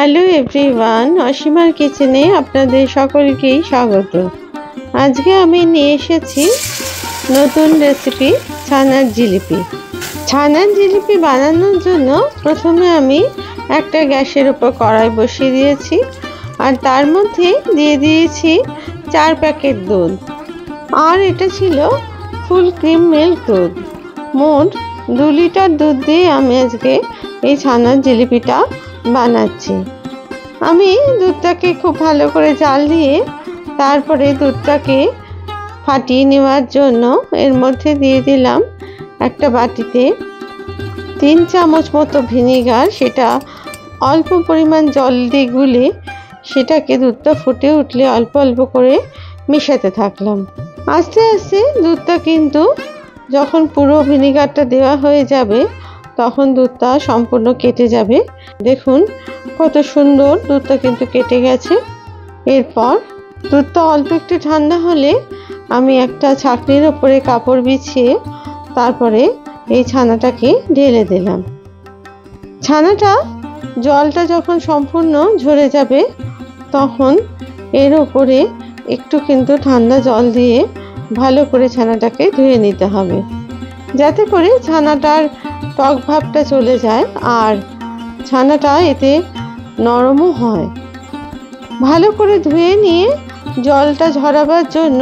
Hello everyone, অসীমার কিচেনে আপনাদের সকলকেই স্বাগত। আজকে আমি নিয়ে এসেছি নতুন রেসিপি ছানার জিলিপি। ছানার জিলিপি বানানোর জন্য প্রথমে আমি একটা গ্যাসের উপর কড়াই বসিয়ে দিয়েছি আর তার মধ্যে দিয়ে দিয়েছি 4 প্যাকেট দুধ। আর এটা ছিল ফুল ক্রিম মিল্ক দুধ। মোট 2 লিটার দুধ দিয়ে আমি আজকে এই ছানার জিলিপিটা বানাচ্ছি। আমি দুধটাকে খুব ভালো করে জাল দিয়ে তারপরে দুধটাকে ফাটিয়ে নেওয়ার জন্য এর মধ্যে দিয়ে দিলাম একটা বাটিতে 3 চামচ মতো ভিনেগার। সেটা অল্প পরিমাণ জল দিয়ে গুলে সেটাকে দুধটা ফুটে উঠলে অল্প অল্প করে মেশাতে থাকলাম। আস্তে আস্তে দুধটা কিন্তু যখন পুরো ভিনেগারটা দেওয়া হয়ে যাবে তখন দুধটা সম্পূর্ণ কেটে যাবে। দেখুন কত সুন্দর দুধটা কিন্তু কেটে গেছে। এরপর দুধটা অল্প একটু ঠান্ডা হলে আমি একটা ছাঁকনির ওপরে কাপড় বিছিয়ে তারপরে এই ছানাটাকে ঢেলে দিলাম। ছানাটা জলটা যখন সম্পূর্ণ ঝরে যাবে তখন এর ওপরে একটু কিন্তু ঠান্ডা জল দিয়ে ভালো করে ছানাটাকে ধুয়ে নিতে হবে, যাতে করে ছানাটার টক ভাবটা চলে যায় আর ছানাটা এতে নরমও হয়। ভালো করে ধুয়ে নিয়ে জলটা ঝরাবার জন্য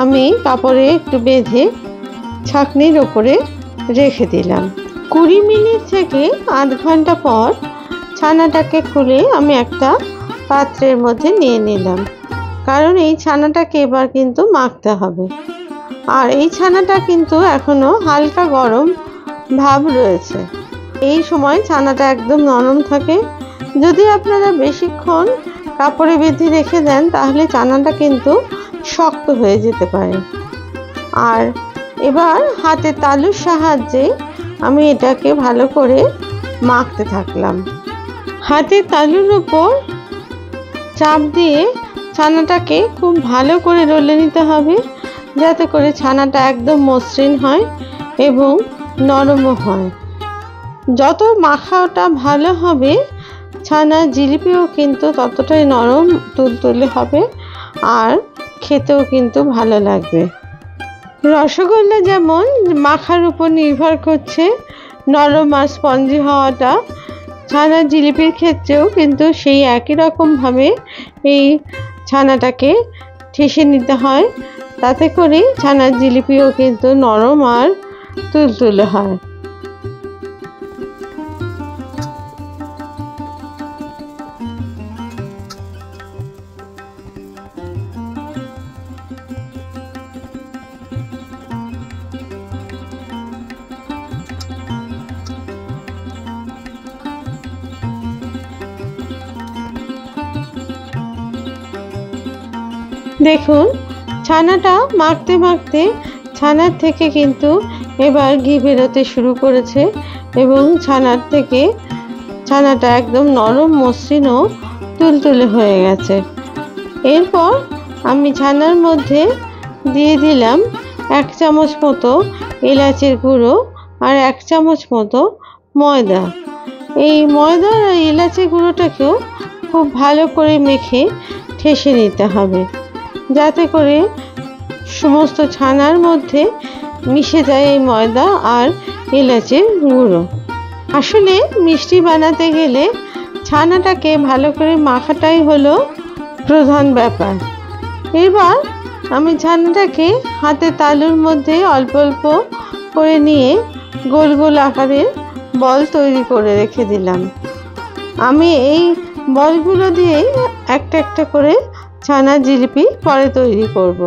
আমি কাপড়ে একটু বেঁধে ছাঁকনির ওপরে রেখে দিলাম। 20 মিনিট থেকে আধ ঘন্টা পর ছানাটাকে খুলে আমি একটা পাত্রের মধ্যে নিয়ে নিলাম, কারণ এই ছানাটাকে এবার কিন্তু মাখতে হবে। আর এই ছানাটা কিন্তু এখনো হালকা গরম ভাব রয়েছে। এই সময় ছানাটা একদম নরম থাকে। যদি আপনারা বেশিক্ষণ কাপড়ে বেঁধে রেখে দেন তাহলে ছানাটা কিন্তু শক্ত হয়ে যেতে পারে। আর এবার হাতে তালুর সাহায্যে আমি এটাকে ভালো করে মাখতে থাকলাম। হাতে তালুর উপর চাপ দিয়ে ছানাটাকে খুব ভালো করে রলে নিতে হবে, যাতে করে ছানাটা একদম মসৃণ হয় এবং নরমও হয়। যত মাখাটা ভালো হবে ছানার জিলিপিও কিন্তু ততটাই নরম তুলতুলে হবে আর খেতেও কিন্তু ভালো লাগবে। রসগোল্লা যেমন মাখার উপর নির্ভর করছে নরম আর স্পঞ্জি হওয়াটা, ছানার জিলিপির ক্ষেত্রেও কিন্তু সেই একই রকমভাবে এই ছানাটাকে ঠেসে নিতে হয়, তাতে করে ছানার জিলিপিও কিন্তু নরম আর তুলতুলে হয়। দেখুন ছানাটা মাখতে মাখতে ছানার থেকে কিন্তু এবার ঘি বেরোতে শুরু করেছে এবং ছানার থেকে ছানাটা একদম নরম মসৃণ ও তুলতুলে হয়ে গেছে। এরপর আমি ছানার মধ্যে দিয়ে দিলাম 1 চামচ মতো এলাচের গুঁড়ো আর 1 চামচ মতো ময়দা। এই ময়দা আর এলাচের গুঁড়োটাকেও খুব ভালো করে মেখে ঠেসে নিতে হবে, যাতে করে সমস্ত ছানার মধ্যে মিশে যায় এই ময়দা আর এলাচের গুঁড়ো। আসলে মিষ্টি বানাতে গেলে ছানাটাকে ভালো করে মাখাটাই হলো প্রধান ব্যাপার। এবার আমি ছানাটাকে হাতে তালুর মধ্যে অল্প অল্প করে নিয়ে গোল গোল আকারের বল তৈরি করে রেখে দিলাম। আমি এই বলগুলো দিয়ে একটা একটা করে ছানার জিলিপি পরে তৈরি করব।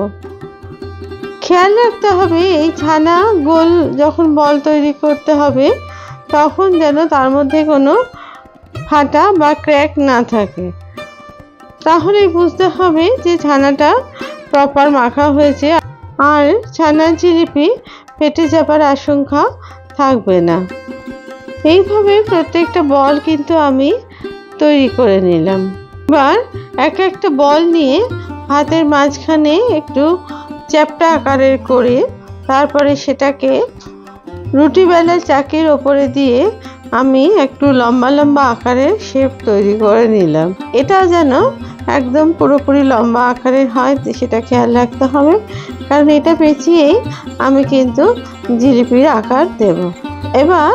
খেয়াল রাখতে হবে এই ছানা গোল যখন বল তৈরি করতে হবে তখন যেন তার মধ্যে কোনো ফাটা বা ক্র্যাক না থাকে, তাহলেই বুঝতে হবে যে ছানাটা প্রপার মাখা হয়েছে আর ছানার জিলিপি ফেটে যাবার আশঙ্কা থাকবে না। এইভাবে প্রত্যেকটা বল কিন্তু আমি তৈরি করে নিলাম। এবার এক একটা বল নিয়ে হাতের মাঝখানে একটু চ্যাপ্টা আকারের করে তারপরে সেটাকে রুটি বেলার চাকির ওপরে দিয়ে আমি একটু লম্বা লম্বা আকারের শেপ তৈরি করে নিলাম। এটাও যেন একদম পুরোপুরি লম্বা আকারের হয় সেটা খেয়াল রাখতে হবে, কারণ এটা পেঁচিয়েই আমি কিন্তু জিলিপির আকার দেব। এবার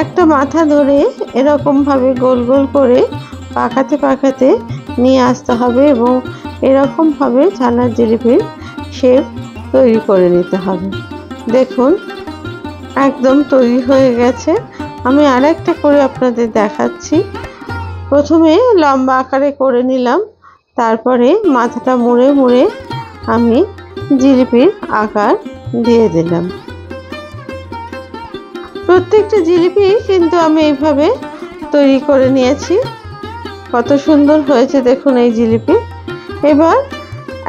একটা মাথা ধরে এরকমভাবে গোল গোল করে পাকাতে পাকাতে নিয়ে আসতে হবে এবং এরকমভাবে ছানার জিলিপির শেপ তৈরি করে নিতে হবে। দেখুন একদম তৈরি হয়ে গেছে। আমি আরেকটা করে আপনাদের দেখাচ্ছি। প্রথমে লম্বা আকারে করে নিলাম, তারপরে মাথাটা মুড়ে মুড়ে আমি জিলিপির আকার দিয়ে দিলাম। প্রত্যেকটা জিলিপি কিন্তু আমি এইভাবে তৈরি করে নিয়েছি। কত সুন্দর হয়েছে দেখুন এই জিলিপি। এবার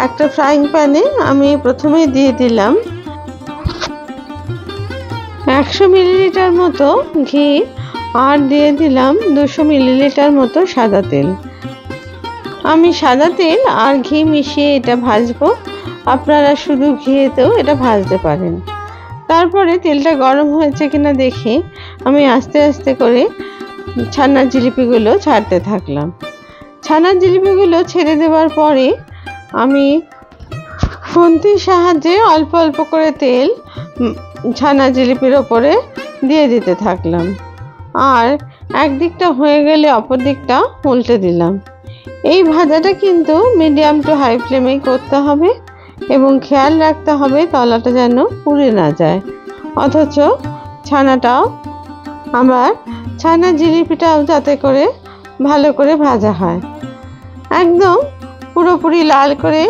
একটা ফ্রাইং প্যানে আমি প্রথমে দিয়ে দিলাম 100 মিলিলিটার মতো ঘি আর দিয়ে দিলাম 200 মিলিলিটার মতো সাদা তেল। আমি সাদা তেল আর ঘি মিশিয়ে এটা ভাজবো, আপনারা শুধু ঘিয়েতেও এটা ভাজতে পারেন। তারপরে তেলটা গরম হয়েছে কিনা দেখে আমি আস্তে আস্তে করে ছানার জিলিপিগুলো ছাড়তে থাকলাম। ছানার জিলিপিগুলো ছেড়ে দেওয়ার পরে আমি খুন্তির সাহায্যে অল্প অল্প করে তেল ছানা জিলিপির ওপরে দিয়ে দিতে থাকলাম, আর একদিকটা হয়ে গেলে অপর দিকটা উল্টে দিলাম। এই ভাজাটা কিন্তু মিডিয়াম টু হাই ফ্লেমেই করতে হবে এবং খেয়াল রাখতে হবে তলাটা যেন পুড়ে না যায়, অথচ ছানাটাও আমার ছানার জিলিপিটাও যাতে করে ভালো করে ভাজা হয়। একদম পুরোপুরি লাল করে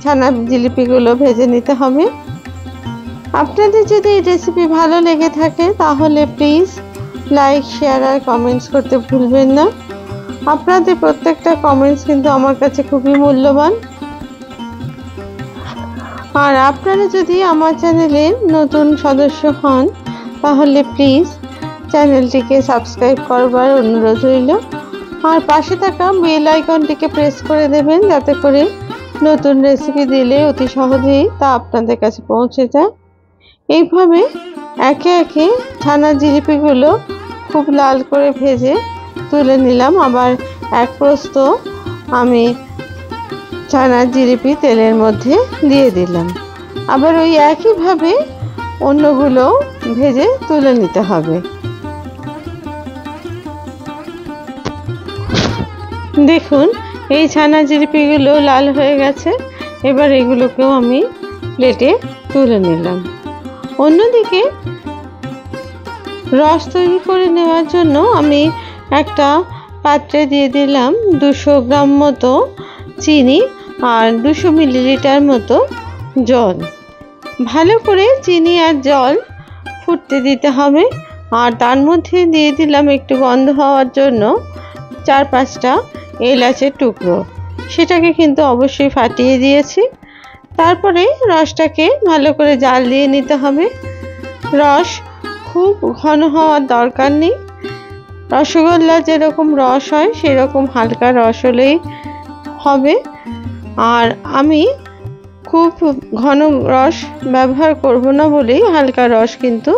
ছানার জিলিপিগুলো ভেজে নিতে হবে। আপনাদের যদি এই রেসিপি ভালো লেগে থাকে তাহলে প্লিজ লাইক, শেয়ার আর কমেন্টস করতে ভুলবেন না। আপনাদের প্রত্যেকটা কমেন্টস কিন্তু আমার কাছে খুবই মূল্যবান। আর আপনারা যদি আমার চ্যানেলে নতুন সদস্য হন তাহলে প্লিজ চ্যানেলটিকে সাবস্ক্রাইব করবার অনুরোধ রইল, আর পাশে থাকা বেল আইকনটিকে প্রেস করে দেবেন যাতে করে নতুন রেসিপি দিলে অতি সহজেই তা আপনাদের কাছে পৌঁছে যায়। এইভাবে একে একে ছানার জিলিপিগুলো খুব লাল করে ভেজে তুলে নিলাম। আবার এক প্রস্থ আমি ছানার জিলিপি তেলের মধ্যে দিয়ে দিলাম। আবার ওই একইভাবে অন্যগুলো ভেজে তুলে নিতে হবে। দেখুন এই ছানা জিলিপিগুলো লাল হয়ে গেছে। এবার এগুলোকেও আমি প্লেটে তুলে নিলাম। অন্যদিকে রস তৈরি করে নেওয়ার জন্য আমি একটা পাত্রে দিয়ে দিলাম 200 গ্রাম মতো চিনি আর 200 মিলিলিটার মতো জল। ভালো করে চিনি আর জল ফুটতে দিতে হবে, আর তার মধ্যে দিয়ে দিলাম একটু গন্ধ হওয়ার জন্য 4-5টা এলাচের টুকরো, সেটাকে কিন্তু অবশ্যই ফাটিয়ে দিয়েছি। তারপরে রসটাকে ভালো করে জাল দিয়ে নিতে হবে। রস খুব ঘন হওয়ার দরকার নেই, রসগোল্লা যেরকম রস হয় সেরকম হালকা রস হলেই হবে। আর আমি খুব ঘন রস ব্যবহার করব না বলেই হালকা রস কিন্তু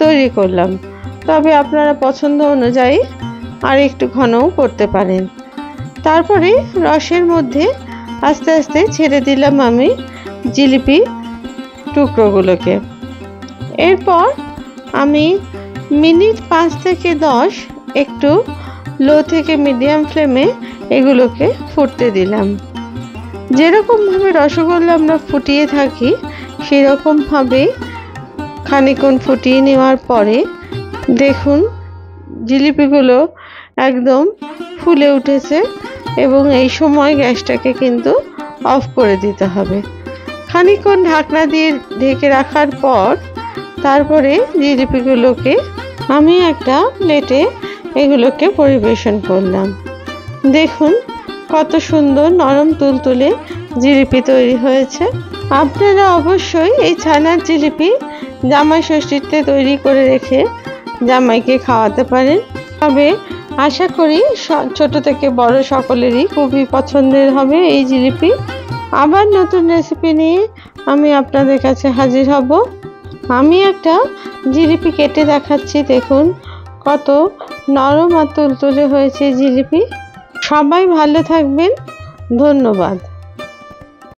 তৈরি করলাম, তবে আপনারা পছন্দ অনুযায়ী আর একটু ঘনও করতে পারেন। তারপরে রসের মধ্যে আস্তে আস্তে ছেড়ে দিলাম আমি জিলিপি টুকরোগুলোকে। এরপর আমি মিনিট 5 থেকে 10 একটু লো থেকে মিডিয়াম ফ্লেমে এগুলোকে ফুটতে দিলাম। যেরকমভাবে রসগোল্লা আমরা ফুটিয়ে থাকি সেরকমভাবে খানিকক্ষণ ফুটিয়ে নেওয়ার পরে দেখুন জিলিপিগুলো একদম ফুলে উঠেছে এবং এই সময় গ্যাসটাকে কিন্তু অফ করে দিতে হবে। খানিকক্ষণ ঢাকনা দিয়ে ঢেকে রাখার পর তারপরে জিলিপিগুলোকে আমি একটা প্লেটে এগুলোকে পরিবেশন করলাম। দেখুন কত সুন্দর নরম তুলতুলে জিলিপি তৈরি হয়েছে। আপনারা অবশ্যই এই ছানার জিলিপি জামাই ষষ্ঠীতে তৈরি করে রেখে জামাইকে খাওয়াতে পারেন। তবে আশা করি ছোট থেকে বড় সকলেরই খুবই পছন্দের হবে এই জিলিপি। আবার নতুন রেসিপি নিয়ে আমি আপনাদের কাছে হাজির হব। আমি একটা জিলিপি কেটে দেখাচ্ছি। দেখুন কত নরম আর তুলতুলে হয়েছে জিলিপি। সবাই ভালো থাকবেন, ধন্যবাদ।